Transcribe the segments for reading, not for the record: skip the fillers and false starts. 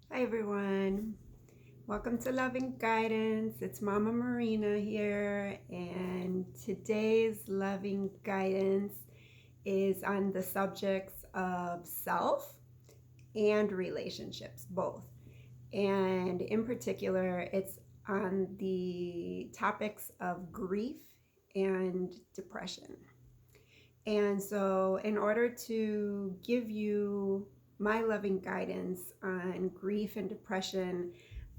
Hi everyone. Welcome to Loving Guidance. It's Mama Marina here, and today's loving guidance is on the subjects of self and relationships, both. And in particular, it's on the topics of grief and depression. And so, in order to give you my loving guidance on grief and depression,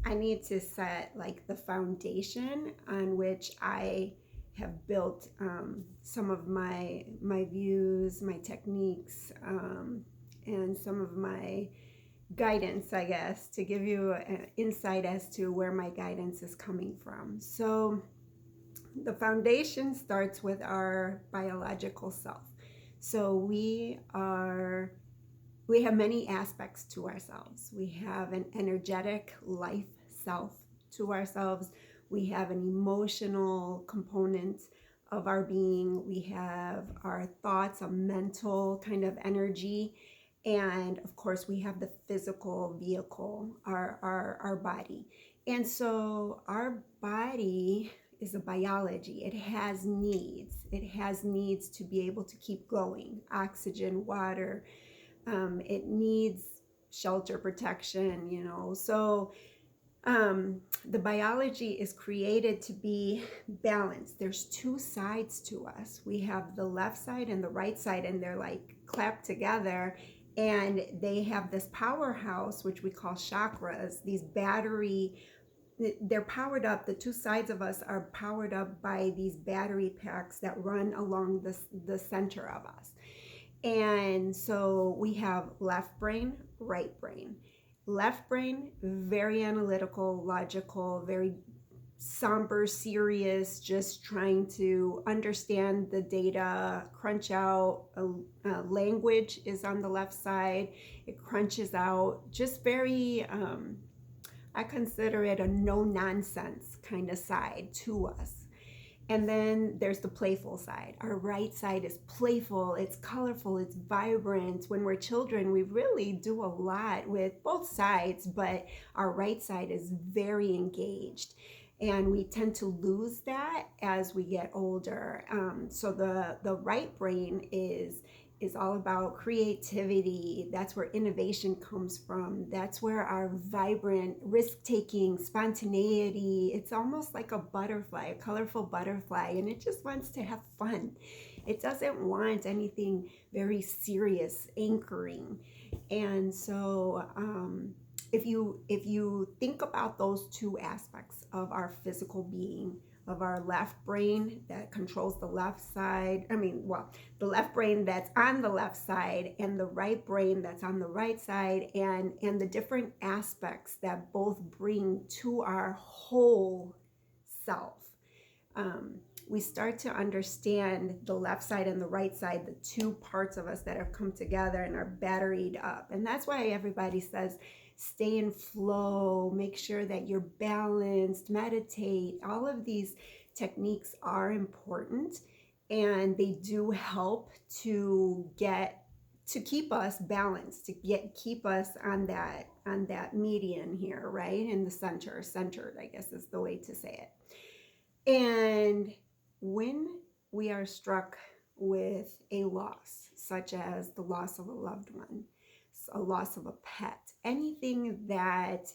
I need to set like the foundation on which I have built some of my views, my techniques, and some of my guidance, I guess, to give you an insight as to where my guidance is coming from. So, the foundation starts with our biological self. So we have many aspects to ourselves. We have an energetic life self to ourselves. We have an emotional component of our being. We have our thoughts, a mental kind of energy. And of course, we have the physical vehicle, our body. And so our body is a biology. It has needs. It has needs to be able to keep going. Oxygen, water. It needs shelter, protection, So the biology is created to be balanced. There's two sides to us. We have the left side and the right side, and they're like clapped together. And they have this powerhouse, which we call chakras, these they're powered up. The two sides of us are powered up by these battery packs that run along the center of us. And so we have left brain, right brain. Left brain, very analytical, logical, very somber, serious, just trying to understand the data, crunch out. Language is on the left side. It crunches out, just very, I consider it a no nonsense kind of side to us. And then there's the playful side. Our right side is playful, it's colorful, it's vibrant. When we're children, we really do a lot with both sides, but our right side is very engaged. And we tend to lose that as we get older. So the right brain is all about creativity. That's where innovation comes from. That's where our vibrant, risk-taking, spontaneity, it's almost like a butterfly, a colorful butterfly, and it just wants to have fun. It doesn't want anything very serious, anchoring. And so if you think about those two aspects of our physical being, of our left brain that controls the left side, the left brain that's on the left side and the right brain that's on the right side, and the different aspects that both bring to our whole self. We start to understand the left side and the right side, the two parts of us that have come together and are batteried up. And that's why everybody says, stay in flow, make sure that you're balanced, meditate. All of these techniques are important, and they do help to keep us balanced, keep us on that median here, right? In the centered, I guess is the way to say it. And when we are struck with a loss, such as the loss of a loved one, a loss of a pet, anything that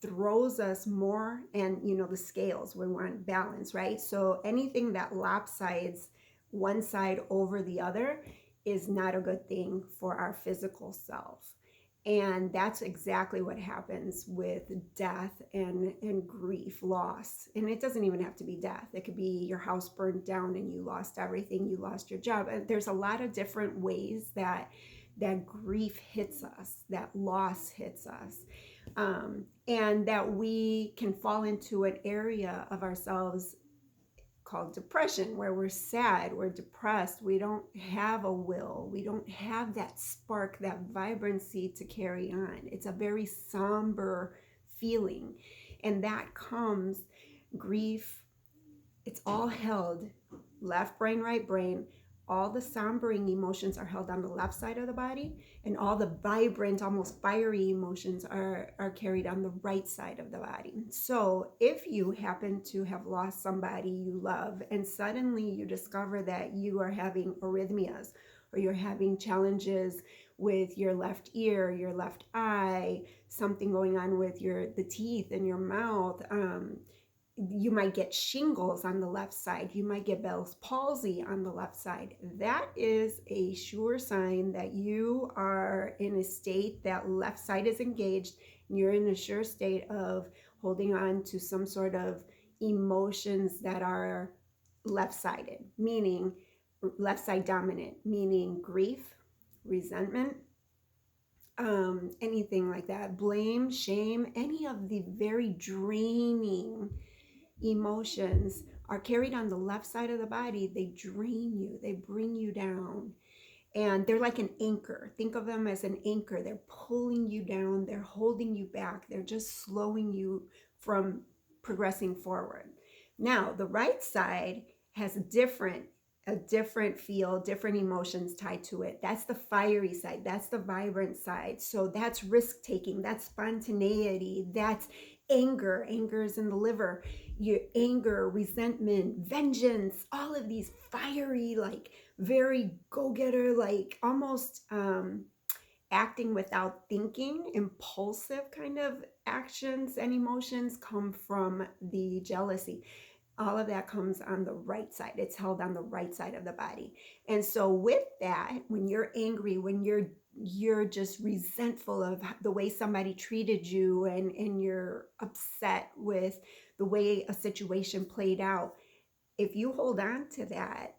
throws us more, and the scales, we want balance, right? So anything that lopsides one side over the other is not a good thing for our physical self. And that's exactly what happens with death and grief, loss. And it doesn't even have to be death. It could be your house burned down and you lost everything, you lost your job. And there's a lot of different ways that grief hits us, that loss hits us, and that we can fall into an area of ourselves called depression, where we're sad, we're depressed, we don't have a will, we don't have that spark, that vibrancy to carry on. It's a very somber feeling, and that comes grief. It's all held, left brain, right brain, all the sombering emotions are held on the left side of the body, and all the vibrant, almost fiery emotions are carried on the right side of the body. So if you happen to have lost somebody you love and suddenly you discover that you are having arrhythmias, or you're having challenges with your left ear, your left eye, something going on with the teeth in your mouth, you might get shingles on the left side, you might get Bell's palsy on the left side. That is a sure sign that you are in a state that left side is engaged, and you're in a sure state of holding on to some sort of emotions that are left-sided, meaning left side dominant, meaning grief, resentment, anything like that, blame, shame, any of the very draining emotions are carried on the left side of the body. They drain you, they bring you down, and they're like an anchor. Think of them as an anchor. They're pulling you down, they're holding you back, they're just slowing you from progressing forward. Now, the right side has a different feel, different emotions tied to it. That's the fiery side, that's the vibrant side. So that's risk taking, that's spontaneity, that's anger. Anger is in the liver. Your anger, resentment, vengeance, all of these fiery, like very go-getter, like almost acting without thinking, impulsive kind of actions and emotions come from the jealousy. All of that comes on the right side. It's held on the right side of the body. And so with that, when you're angry, when you're just resentful of the way somebody treated you, and you're upset with the way a situation played out, if you hold on to that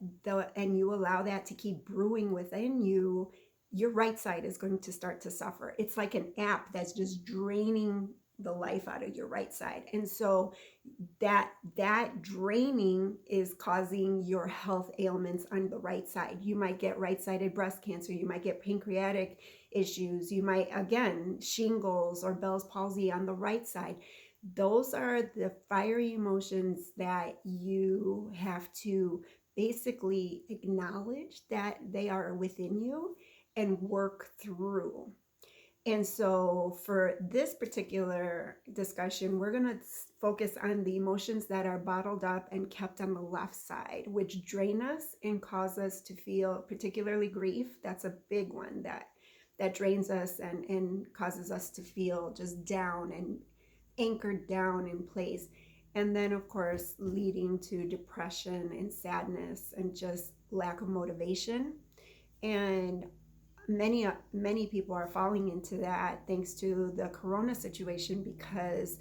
and you allow that to keep brewing within you, your right side is going to start to suffer. It's like an app that's just draining the life out of your right side. And so that draining is causing your health ailments on the right side. You might get right-sided breast cancer, you might get pancreatic issues, you might, again, shingles or Bell's palsy on the right side. Those are the fiery emotions that you have to basically acknowledge that they are within you and work through. And so for this particular discussion, we're going to focus on the emotions that are bottled up and kept on the left side, which drain us and cause us to feel, particularly grief. That's a big one that drains us and causes us to feel just down and anchored down in place. And then, of course, leading to depression and sadness and just lack of motivation. And many people are falling into that thanks to the corona situation, because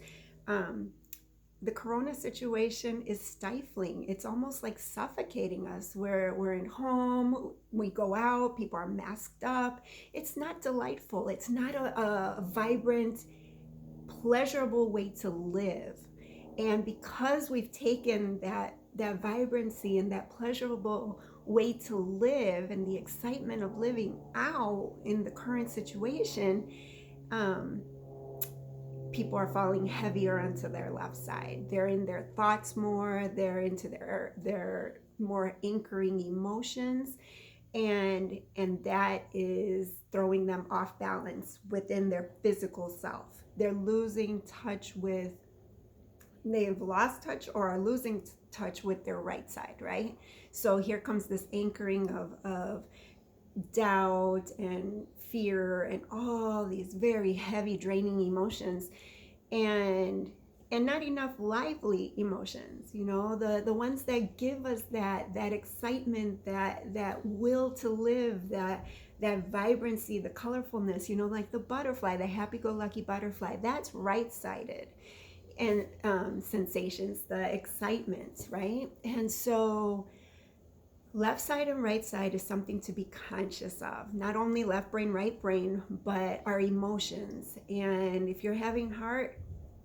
the corona situation is stifling. It's almost like suffocating us. We're in home, we go out, people are masked up. It's not delightful. It's not a vibrant, pleasurable way to live. And because we've taken that vibrancy and that pleasurable way to live and the excitement of living out in the current situation, people are falling heavier onto their left side. They're in their thoughts more, they're into their more anchoring emotions, and that is throwing them off balance within their physical self. They're losing touch with, they've lost touch or are losing touch with their right side, right? So here comes this anchoring of doubt and fear and all these very heavy draining emotions, and not enough lively emotions, you know, the ones that give us that excitement, that will to live, that vibrancy, the colorfulness, you know, like the butterfly, the happy-go-lucky butterfly. That's right-sided. And sensations, the excitement, right? And so left side and right side is something to be conscious of. Not only left brain, right brain, but our emotions. And if you're having heart,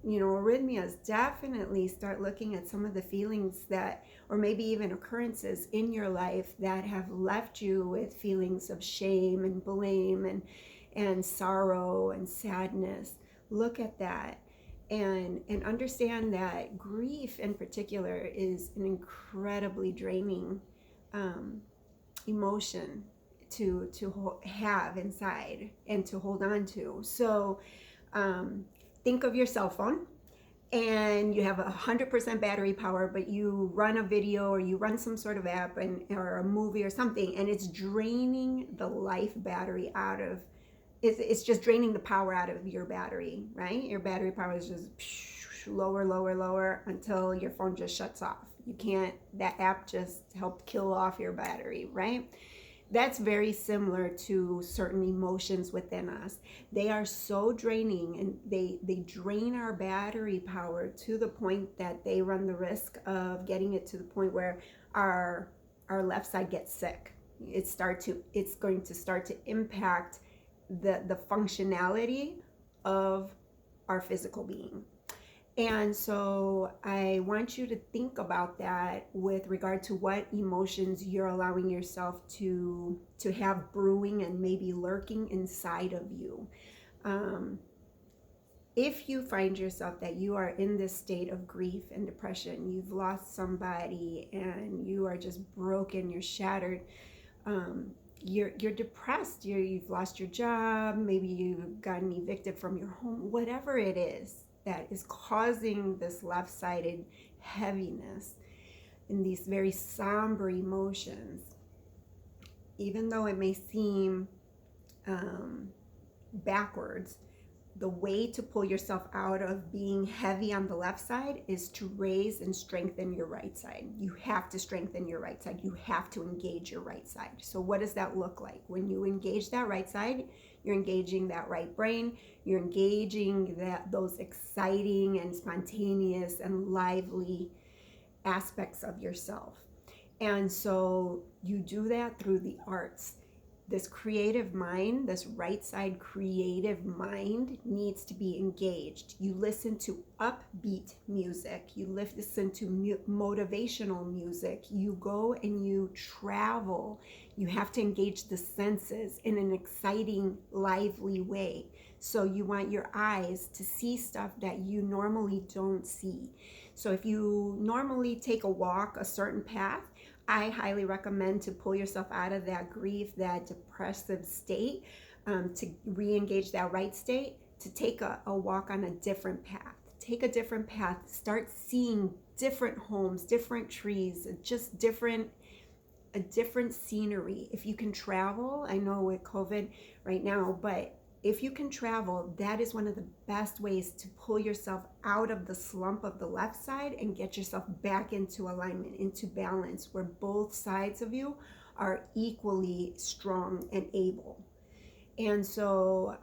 you know, arrhythmias, definitely start looking at some of the feelings that, or maybe even occurrences in your life that have left you with feelings of shame and blame and sorrow and sadness. Look at that. And understand that grief in particular is an incredibly draining emotion to have inside and to hold on to. So think of your cell phone, and you have 100% battery power, but you run a video or you run some sort of app or a movie or something, and it's draining the life battery out of it's just draining the power out of your battery, right? Your battery power is just lower, lower, lower until your phone just shuts off. You can't, that app just helped kill off your battery, right? That's very similar to certain emotions within us. They are so draining, and they drain our battery power to the point that they run the risk of getting it to the point where our left side gets sick. It's going to start to impact the functionality of our physical being. And so I want you to think about that with regard to what emotions you're allowing yourself to have brewing and maybe lurking inside of you. If you find yourself that you are in this state of grief and depression, you've lost somebody and you are just broken, you're shattered, you're depressed, you've lost your job, maybe you've gotten evicted from your home, whatever it is that is causing this left-sided heaviness and these very somber emotions, even though it may seem backwards, the way to pull yourself out of being heavy on the left side is to raise and strengthen your right side. You have to strengthen your right side. You have to engage your right side. So what does that look like? When you engage that right side, you're engaging that right brain, you're engaging those exciting and spontaneous and lively aspects of yourself. And so you do that through the arts. This creative mind, this right side creative mind needs to be engaged. You listen to upbeat music, you listen to motivational music, you go and you travel. You have to engage the senses in an exciting, lively way. So you want your eyes to see stuff that you normally don't see. So if you normally take a walk a certain path, I highly recommend to pull yourself out of that grief, that depressive state, to re-engage that right state, to take a walk on a different path. Take a different path, start seeing different homes, different trees, just a different scenery. If you can travel, I know with COVID right now, but if you can travel, that is one of the best ways to pull yourself out of the slump of the left side and get yourself back into alignment, into balance, where both sides of you are equally strong and able. And so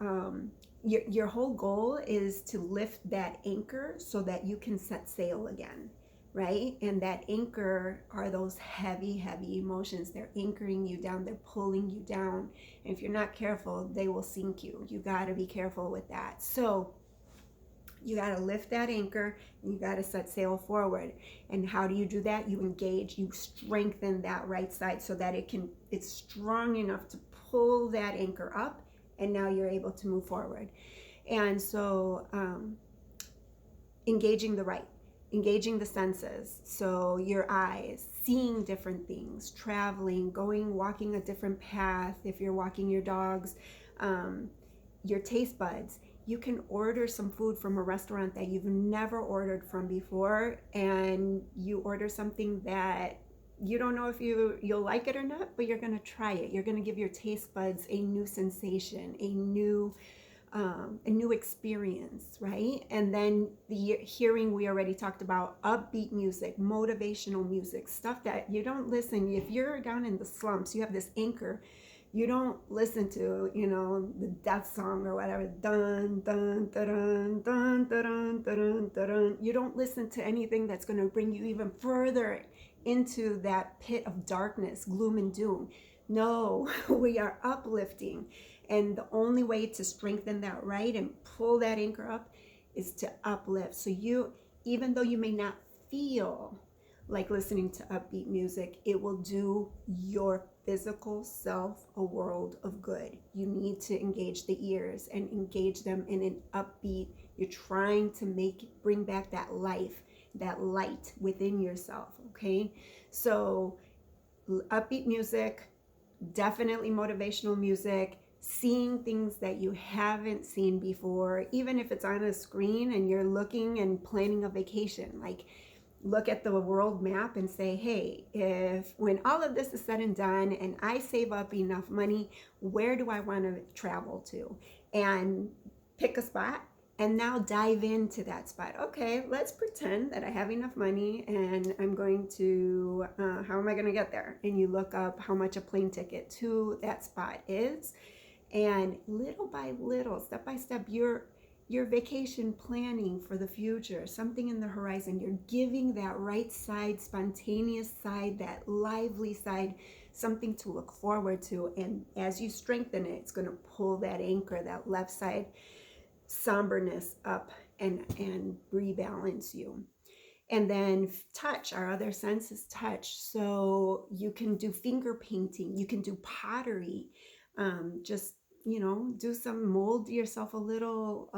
your whole goal is to lift that anchor so that you can set sail again, right? And that anchor are those heavy, heavy emotions. They're anchoring you down, they're pulling you down. And if you're not careful, they will sink you. You got to be careful with that. So you got to lift that anchor and you got to set sail forward. And how do you do that? You engage, you strengthen that right side so that it's strong enough to pull that anchor up, and now you're able to move forward. And so engaging the senses, so your eyes, seeing different things, traveling, walking a different path. If you're walking your dogs, your taste buds. You can order some food from a restaurant that you've never ordered from before, and you order something that you don't know if you'll like it or not, but you're going to try it. You're going to give your taste buds a new sensation, a new experience, right? And then the hearing, we already talked about upbeat music, motivational music, stuff that you don't listen. If you're down in the slumps, you have this anchor. You don't listen to, the death song or whatever, dun, dun, dun, dun, dun, dun, dun, dun. You don't listen to anything that's going to bring you even further into that pit of darkness, gloom and doom. No, we are uplifting. And the only way to strengthen that right and pull that anchor up is to uplift. So even though you may not feel like listening to upbeat music, it will do your physical self a world of good. You need to engage the ears and engage them in an upbeat. You're trying to bring back that life, that light within yourself, okay? So upbeat music, definitely motivational music, seeing things that you haven't seen before, even if it's on a screen and you're looking and planning a vacation. Like, look at the world map and say, hey, if when all of this is said and done and I save up enough money, where do I want to travel to? And pick a spot and now dive into that spot. Okay, let's pretend that I have enough money and I'm going to, how am I going to get there? And you look up how much a plane ticket to that spot is. And little by little, step by step, your vacation planning for the future, something in the horizon, you're giving that right side, spontaneous side, that lively side, something to look forward to. And as you strengthen it, it's going to pull that anchor, that left side somberness up and rebalance you. And then touch, our other sense is touch. So you can do finger painting, you can do pottery, just, you know, do some, mold yourself a little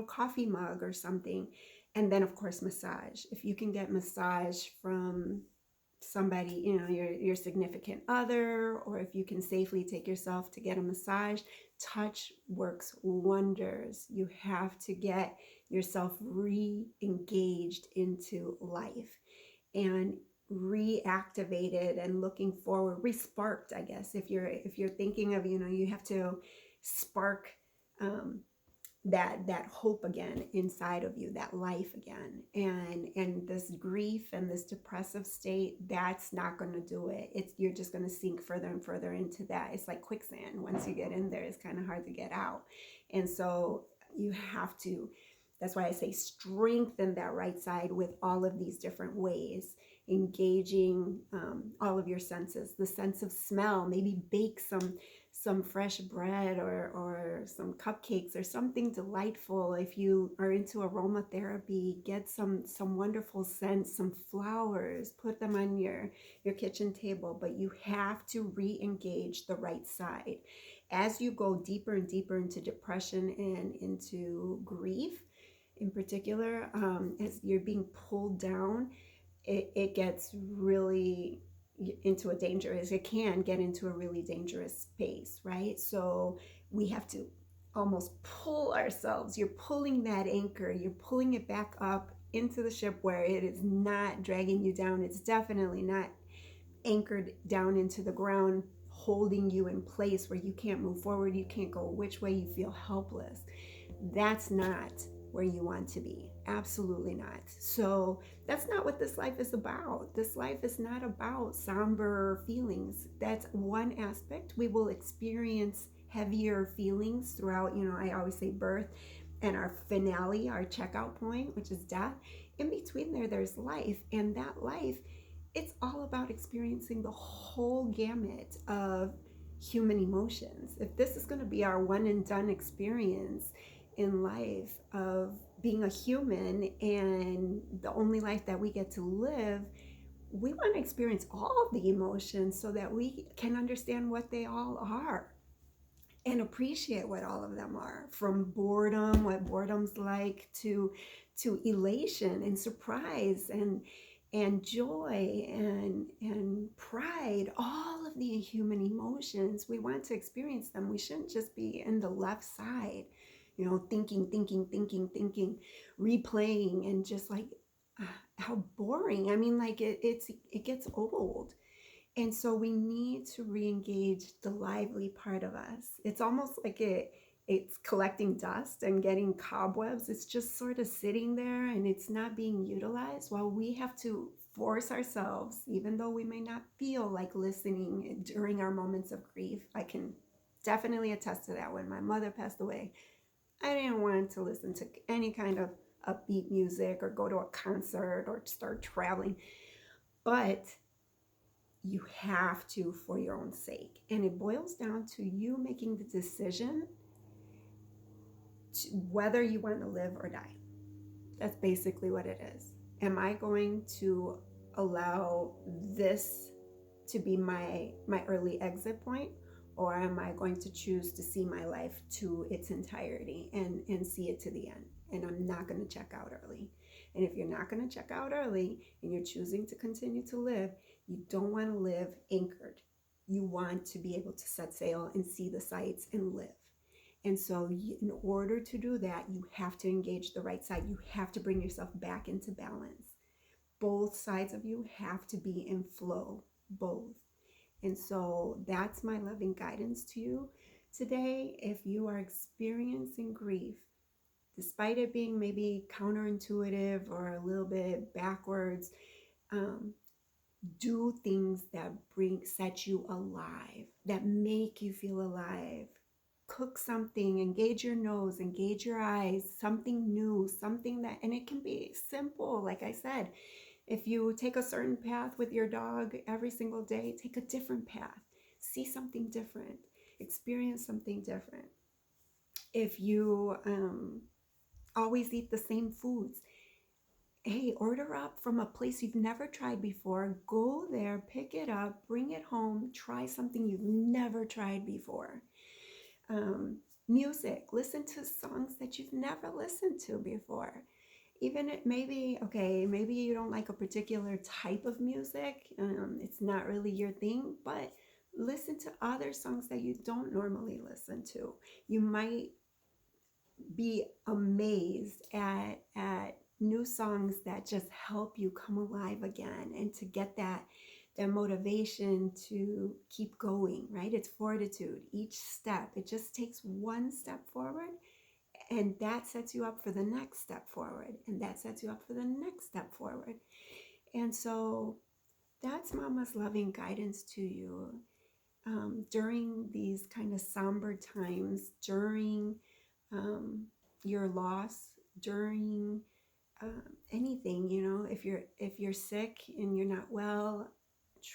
coffee mug or something. And then of course massage. If you can get massage from somebody, you know, your significant other, or if you can safely take yourself to get a massage, touch works wonders. You have to get yourself re-engaged into life and reactivated and looking forward, re-sparked, I guess. If you're thinking of, you know, you have to spark that hope again inside of you, that life again. And this grief and this depressive state, that's not going to do it. You're just going to sink further and further into that. It's like quicksand. Once you get in there, it's kind of hard to get out. And so you have to, that's why I say strengthen that right side with all of these different ways, engaging all of your senses. The sense of smell, maybe bake some fresh bread or some cupcakes or something delightful. If you are into aromatherapy, get some wonderful scents, some flowers, put them on your kitchen table. But you have to re-engage the right side. As you go deeper and deeper into depression and into grief in particular, as you're being pulled down, it gets really into a dangerous, it can get into a really dangerous space, right? So we have to almost pull ourselves. You're pulling that anchor, you're pulling it back up into the ship where it is not dragging you down. It's definitely not anchored down into the ground, holding you in place where you can't move forward, you can't go which way, you feel helpless. That's not where you want to be. Absolutely not. So that's not what this life is about. This life is not about somber feelings. That's one aspect. We will experience heavier feelings throughout, you know, I always say birth and our finale, our checkout point, which is death. In between there's life. And that life, it's all about experiencing the whole gamut of human emotions. If this is going to be our one and done experience in life of being a human and the only life that we get to live, we want to experience all of the emotions so that we can understand what they all are and appreciate what all of them are, from boredom, what boredom's like, to elation and surprise and joy and pride, all of the human emotions. We want to experience them. We shouldn't just be in the left side, you know, thinking, replaying, and just like, how boring. I mean, like it gets old. And so we need to re-engage the lively part of us. It's almost like it's collecting dust and getting cobwebs. It's just sort of sitting there and it's not being utilized. Well, we have to force ourselves, even though we may not feel like listening during our moments of grief. I can definitely attest to that. When my mother passed away, I didn't want to listen to any kind of upbeat music or go to a concert or start traveling. But you have to, for your own sake. And it boils down to you making the decision to whether you want to live or die. That's basically what it is. Am I going to allow this to be my early exit point? Or am I going to choose to see my life to its entirety and see it to the end? And I'm not going to check out early. And if you're not going to check out early and you're choosing to continue to live, you don't want to live anchored. you want to be able to set sail and see the sights and live. And so in order to do that, you have to engage the right side. You have to bring yourself back into balance. Both sides of you have to be in flow, both. And so that's my loving guidance to you today. If you are experiencing grief, despite it being maybe counterintuitive or a little bit backwards, do things that set you alive, that make you feel alive. Cook something, engage your nose, engage your eyes, something new, something that, and it can be simple. Like I said, if you take a certain path with your dog every single day, take a different path, see something different, experience something different. If you always eat the same foods, hey, order up from a place you've never tried before. Go there, pick it up, bring it home, try something you've never tried before. Music, listen to songs that you've never listened to before. Even maybe you don't like a particular type of music. It's not really your thing, but listen to other songs that you don't normally listen to. You might be amazed at new songs that just help you come alive again and to get that motivation to keep going, right? It's fortitude. Each step, it just takes one step forward, and that sets you up for the next step forward, and that sets you up for the next step forward. And so that's Mama's loving guidance to you during these kind of somber times, during your loss, during anything. If you're sick and you're not well,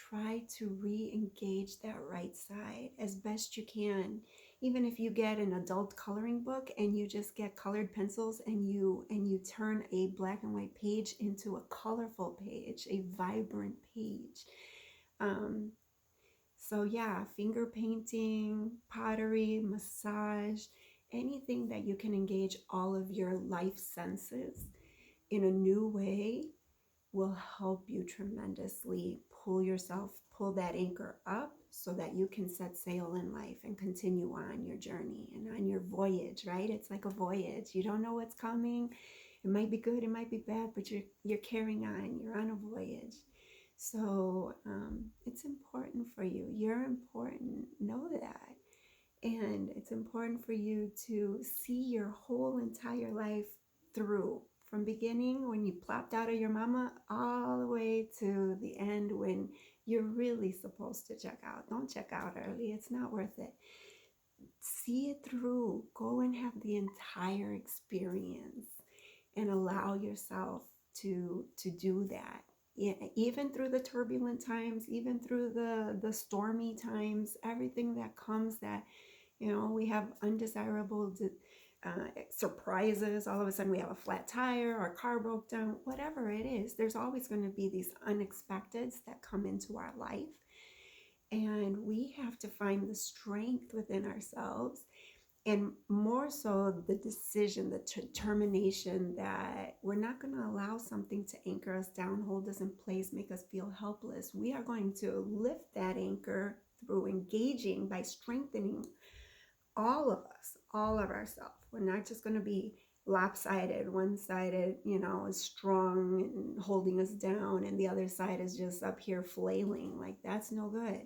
try to re-engage that right side as best you can. Even if you get an adult coloring book and you just get colored pencils and you turn a black and white page into a colorful page, a vibrant page. So yeah, finger painting, pottery, massage, anything that you can engage all of your life senses in a new way will help you tremendously pull that anchor up so that you can set sail in life and continue on your journey and on your voyage, right? It's like a voyage. You don't know what's coming. It might be good, it might be bad, but you're carrying on. You're on a voyage. So it's important for you. You're important. Know that. And it's important for you to see your whole entire life through, from beginning when you plopped out of your mama all the way to the end when you're really supposed to check out. Don't check out early. It's not worth it. See it through. Go and have the entire experience and allow yourself to do that. Even through the turbulent times, even through the stormy times, everything that comes that, we have undesirable surprises. All of a sudden we have a flat tire, our car broke down, whatever it is. There's always going to be these unexpecteds that come into our life. And we have to find the strength within ourselves, and more so the decision, the determination that we're not going to allow something to anchor us down, hold us in place, make us feel helpless. We are going to lift that anchor through engaging by strengthening all of us, all of ourselves. We're not just going to be lopsided. One sided, is strong and holding us down, and the other side is just up here flailing. Like, that's no good.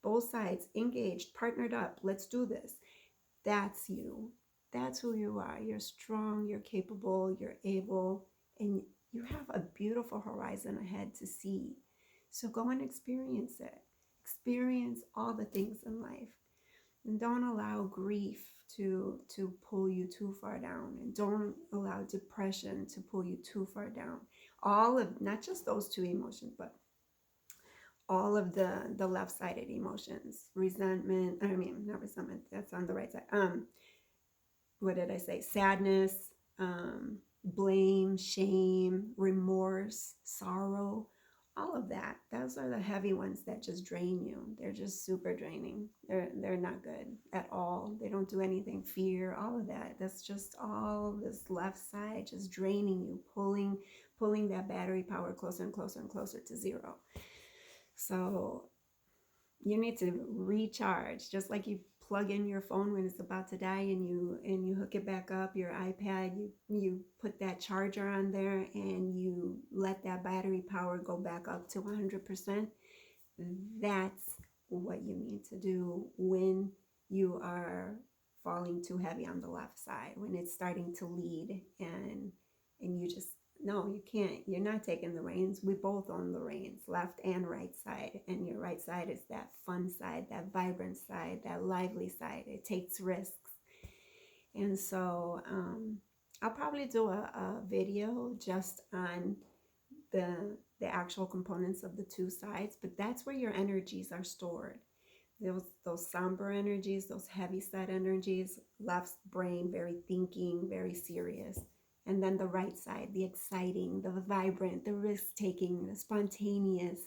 Both sides engaged, partnered up. Let's do this. That's you. That's who you are. You're strong, you're capable, you're able, and you have a beautiful horizon ahead to see. So go and experience it. Experience all the things in life. And don't allow grief to pull you too far down. And don't allow depression to pull you too far down. All of, not just those two emotions, but all of the left-sided emotions. Not resentment, that's on the right side. What did I say? Sadness, blame, shame, remorse, sorrow, all of that. Those are the heavy ones that just drain you. They're just super draining. They're not good at all. They don't do anything. Fear, all of that. That's just all this left side just draining you, pulling that battery power closer and closer and closer to zero. So you need to recharge, just like you plug in your phone when it's about to die, and you hook it back up, your iPad, you put that charger on there and you let that battery power go back up to 100%. That's what you need to do when you are falling too heavy on the left side, when it's starting to lead, and you just, no, you can't. You're not taking the reins. We both own the reins, left and right side. And your right side is that fun side, that vibrant side, that lively side. It takes risks. And so I'll probably do a video just on the actual components of the two sides, but that's where your energies are stored. Those somber energies, those heavy side energies, left brain, very thinking, very serious. And then the right side, the exciting, the vibrant, the risk-taking, the spontaneous,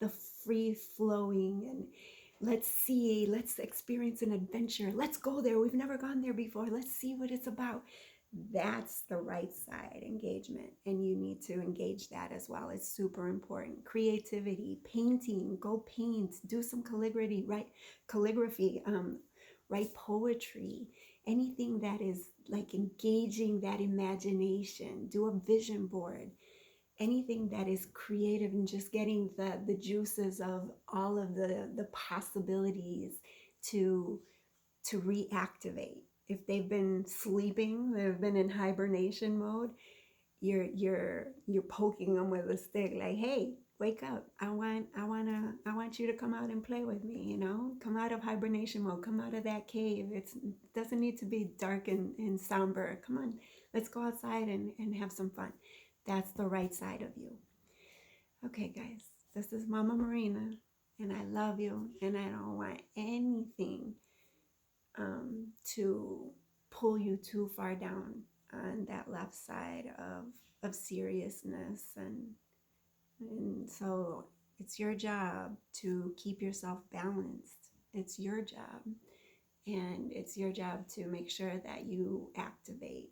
the free-flowing, and let's see, let's experience an adventure. Let's go there. We've never gone there before. Let's see what it's about. That's the right side engagement, and you need to engage that as well. It's super important. Creativity, painting, go paint, do some calligraphy, write poetry, anything that is like engaging that imagination. Do a vision board, anything that is creative and just getting the juices of all of the possibilities to reactivate. If they've been sleeping, they've been in hibernation mode, you're poking them with a stick, like, hey, wake up. I want you to come out and play with me, come out of hibernation mode, come out of that cave. It doesn't need to be dark and somber. Come on, let's go outside and have some fun. That's the right side of you. Okay, guys, this is Mama Marina, and I love you, and I don't want anything to pull you too far down on that left side of seriousness, and so it's your job to keep yourself balanced. It's your job, and it's your job to make sure that you activate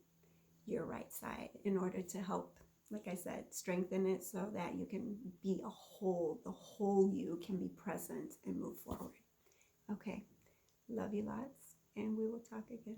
your right side in order to help, like I said, strengthen it so that you can be a whole. The whole you can be present and move forward. Okay, love you lots, and we will talk again.